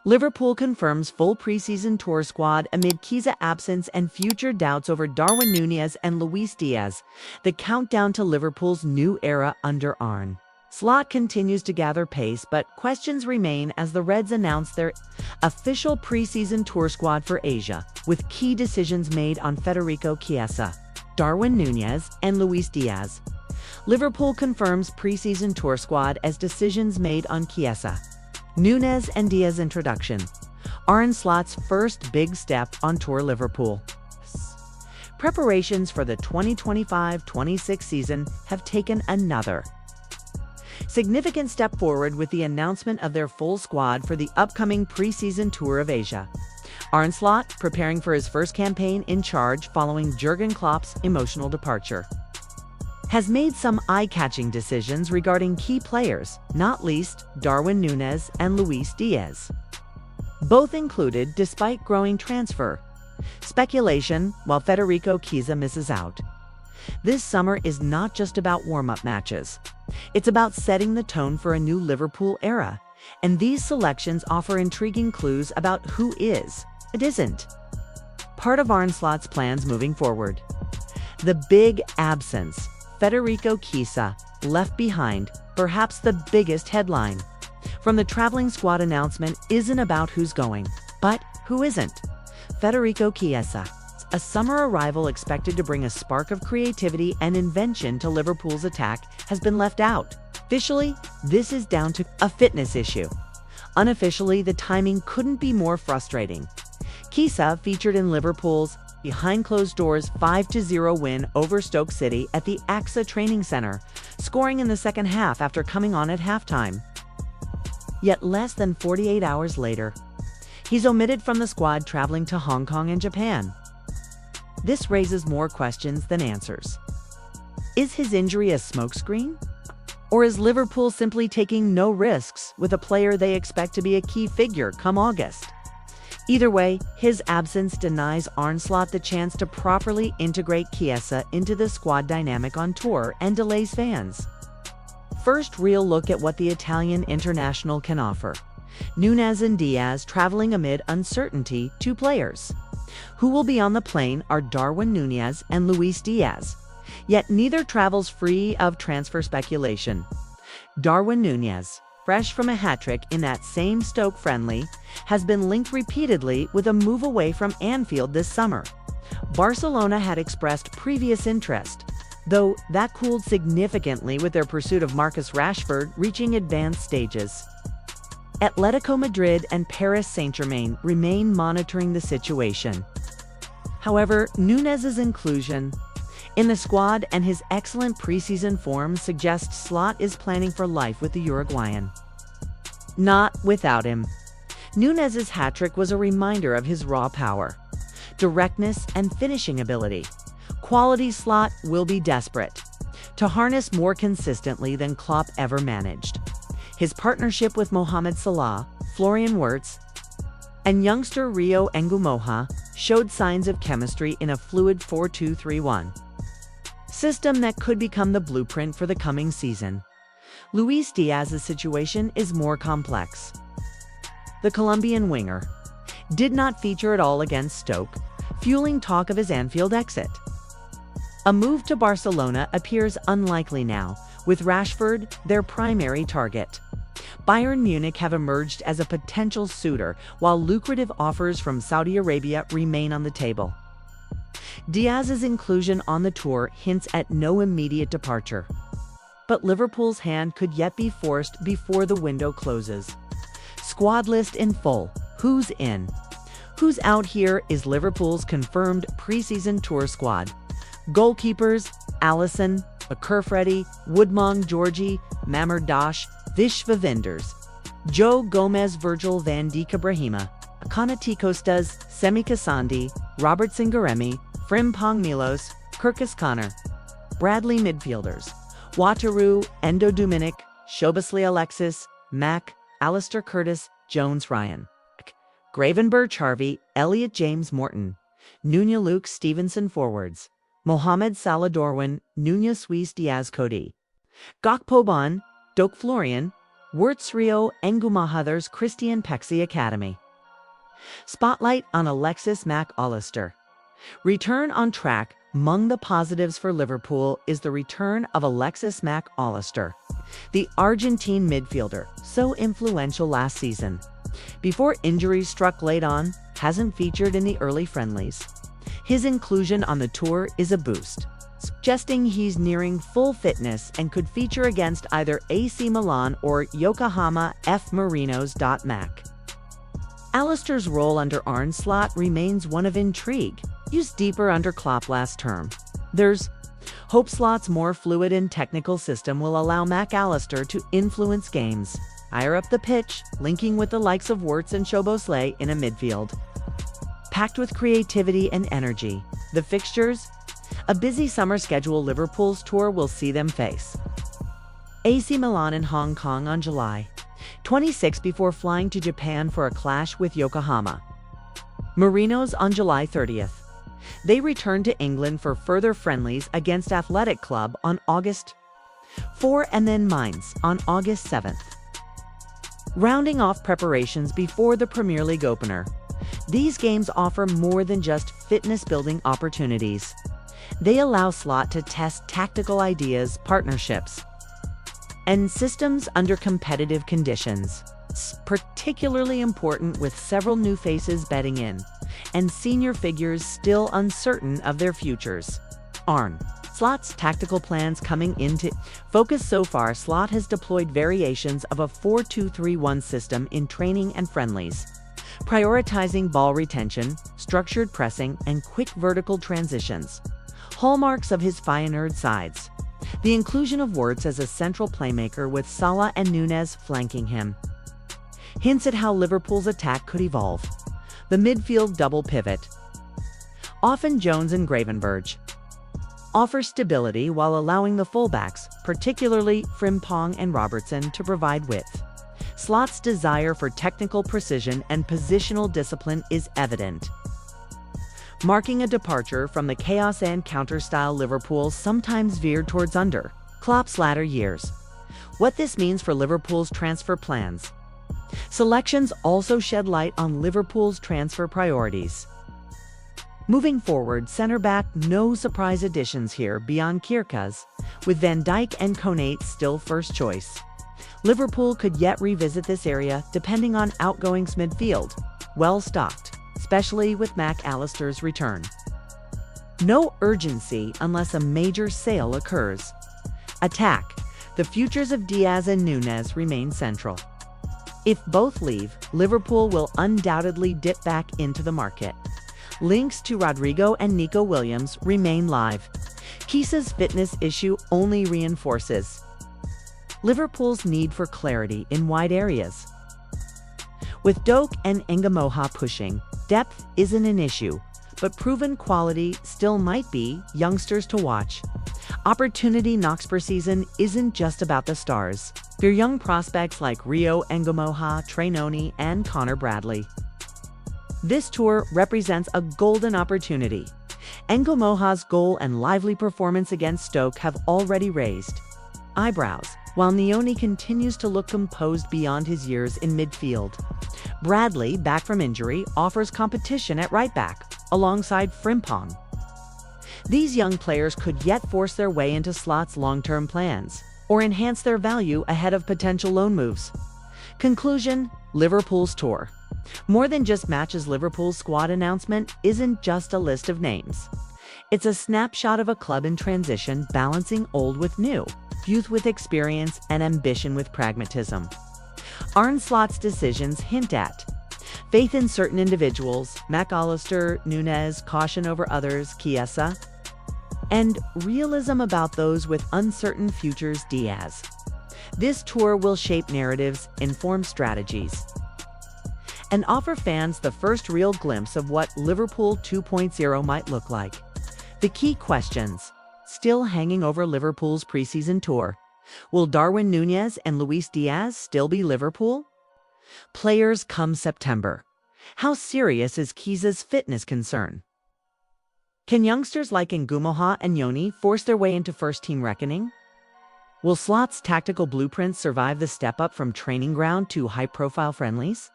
Liverpool confirms full preseason tour squad amid Chiesa absence and future doubts over Darwin Nunez and Luis Diaz. The countdown to Liverpool's new era under Arne Slot continues to gather pace, but questions remain as the Reds announce their official preseason tour squad for Asia, with key decisions made on Federico Chiesa, Darwin Nunez, and Luis Diaz. Liverpool confirms preseason tour squad as decisions made on Chiesa, Nunez and Diaz introduction. Arne Slot's first big step on tour Liverpool. Preparations for the 2025-26 season have taken another significant step forward with the announcement of their full squad for the upcoming preseason tour of Asia. Arne Slot preparing for his first campaign in charge following Jurgen Klopp's emotional departure, has made some eye-catching decisions regarding key players, not least Darwin Nunez and Luis Diaz. Both included despite growing transfer speculation while Federico Chiesa misses out. This summer is not just about warm-up matches. It's about setting the tone for a new Liverpool era, and these selections offer intriguing clues about who is and isn't part of Arne Slot's plans moving forward. The big absence, Federico Chiesa, left behind, perhaps the biggest headline from the traveling squad announcement, isn't about who's going, but who isn't. Federico Chiesa, a summer arrival expected to bring a spark of creativity and invention to Liverpool's attack, has been left out. Officially, this is down to a fitness issue. Unofficially, the timing couldn't be more frustrating. Chiesa featured in Liverpool's behind closed doors 5-0 win over Stoke City at the AXA Training Centre, scoring in the second half after coming on at halftime. Yet less than 48 hours later, he's omitted from the squad, traveling to Hong Kong and Japan. This raises more questions than answers. Is his injury a smokescreen? Or is Liverpool simply taking no risks with a player they expect to be a key figure come August? Either way, his absence denies Arne Slot the chance to properly integrate Chiesa into the squad dynamic on tour and delays fans. First real look at what the Italian international can offer. Nunez and Diaz traveling amid uncertainty. Two players who will be on the plane are Darwin Nunez and Luis Diaz, yet neither travels free of transfer speculation. Darwin Nunez, fresh from a hat-trick in that same Stoke friendly, has been linked repeatedly with a move away from Anfield this summer. Barcelona had expressed previous interest, though that cooled significantly with their pursuit of Marcus Rashford reaching advanced stages. Atletico Madrid and Paris Saint-Germain remain monitoring the situation. However, Nunez's inclusion in the squad and his excellent preseason form suggests Slot is planning for life with the Uruguayan. Not without him. Nunez's hat-trick was a reminder of his raw power, directness, and finishing ability. Quality Slot will be desperate to harness more consistently than Klopp ever managed. His partnership with Mohamed Salah, Florian Wirtz, and youngster Rio Ngumoha showed signs of chemistry in a fluid 4-2-3-1 system that could become the blueprint for the coming season. Luis Diaz's situation is more complex. The Colombian winger did not feature at all against Stoke, fueling talk of his Anfield exit. A move to Barcelona appears unlikely now, with Rashford their primary target. Bayern Munich have emerged as a potential suitor, while lucrative offers from Saudi Arabia remain on the table. Diaz's inclusion on the tour hints at no immediate departure, but Liverpool's hand could yet be forced before the window closes. Squad list in full. Who's in? Who's out? Here is Liverpool's confirmed preseason tour squad. Goalkeepers: Alisson, Akerfredi, Woodmong Georgie, Mamerdash, Vishvavinders, Joe Gomez, Virgil van Dijk, Ibrahima, Akanati Kostas, Semi Kasandi, Robert Singaremi, Frimpong Milos, Kirkus Connor. Bradley midfielders: Wataru, Endo Dominic, Shobasley Alexis, Mac Allister, Curtis Jones, Ryan Gravenberch, Harvey, Elliot James, Morton, Nunya, Luke Stevenson. Forwards: Mohamed Salah, Darwin Nunez, Luis Diaz, Cody Gakpo, Bon Doak, Florian Rio Ngumahather's Christian Pexi Academy. Spotlight on Alexis Mac Allister. Return on track. Among the positives for Liverpool is the return of Alexis Mac Allister, the Argentine midfielder, so influential last season. Before injuries struck late on, hasn't featured in the early friendlies. His inclusion on the tour is a boost, suggesting he's nearing full fitness and could feature against either AC Milan or Yokohama F. Marinos. Mac Allister's role under Arne Slot remains one of intrigue, used deeper under Klopp last term. There's hope Slot's more fluid and technical system will allow Mac Allister to influence games higher up the pitch, linking with the likes of Wirtz and Szoboszlai in a midfield. Packed with creativity and energy, the fixtures, a busy summer schedule Liverpool's tour will see them face. AC Milan in Hong Kong on July 26 before flying to Japan for a clash with Yokohama Marinos on July 30th. They return to England for further friendlies against Athletic Club on August 4 and then Mainz on August 7th. Rounding off preparations before the Premier League opener, these games offer more than just fitness-building opportunities. They allow Slot to test tactical ideas, partnerships, and systems under competitive conditions. It's particularly important with several new faces bedding in, and senior figures still uncertain of their futures. Arne Slot's tactical plans coming into focus so far. Slot has deployed variations of a 4-2-3-1 system in training and friendlies, prioritizing ball retention, structured pressing, and quick vertical transitions, hallmarks of his Feyenoord sides. The inclusion of Wirtz as a central playmaker with Salah and Nunez flanking him hints at how Liverpool's attack could evolve. The midfield double pivot, often Jones and Gravenberch, offers stability while allowing the fullbacks, particularly Frimpong and Robertson, to provide width. Slot's desire for technical precision and positional discipline is evident, marking a departure from the chaos and counter-style Liverpool sometimes veered towards under Klopp's latter years. What this means for Liverpool's transfer plans. Selections also shed light on Liverpool's transfer priorities. Moving forward, centre-back, no surprise additions here beyond Kirkas, with Van Dijk and Konate still first choice. Liverpool could yet revisit this area depending on outgoings midfield, well stocked, especially with Mac Allister's return. No urgency unless a major sale occurs. Attack. The futures of Diaz and Nunez remain central. If both leave, Liverpool will undoubtedly dip back into the market. Links to Rodrigo and Nico Williams remain live. Chiesa's fitness issue only reinforces Liverpool's need for clarity in wide areas. With Doak and Ngumaha pushing, depth isn't an issue, but proven quality still might be. Youngsters to watch. Opportunity knocks preseason isn't just about the stars. They're young prospects like Rio Ngumaha, Trainoni, and Connor Bradley. This tour represents a golden opportunity. Ngumaha's goal and lively performance against Stoke have already raised eyebrows, while Nioni continues to look composed beyond his years in midfield. Bradley, back from injury, offers competition at right back, alongside Frimpong. These young players could yet force their way into Slot's long-term plans, or enhance their value ahead of potential loan moves. Conclusion: Liverpool's tour. More than just matches. Liverpool's squad announcement isn't just a list of names. It's a snapshot of a club in transition, balancing old with new, youth with experience, and ambition with pragmatism. Arne Slot's decisions hint at faith in certain individuals, Mac Allister, Nunez, caution over others, Chiesa, and realism about those with uncertain futures, Diaz. This tour will shape narratives, inform strategies, and offer fans the first real glimpse of what Liverpool 2.0 might look like. The key questions still hanging over Liverpool's preseason tour. Will Darwin Nunez and Luis Diaz still be Liverpool players come September? How serious is Chiesa's fitness concern? Can youngsters like Ngumaha and Yoni force their way into first-team reckoning? Will Slot's tactical blueprints survive the step up from training ground to high-profile friendlies?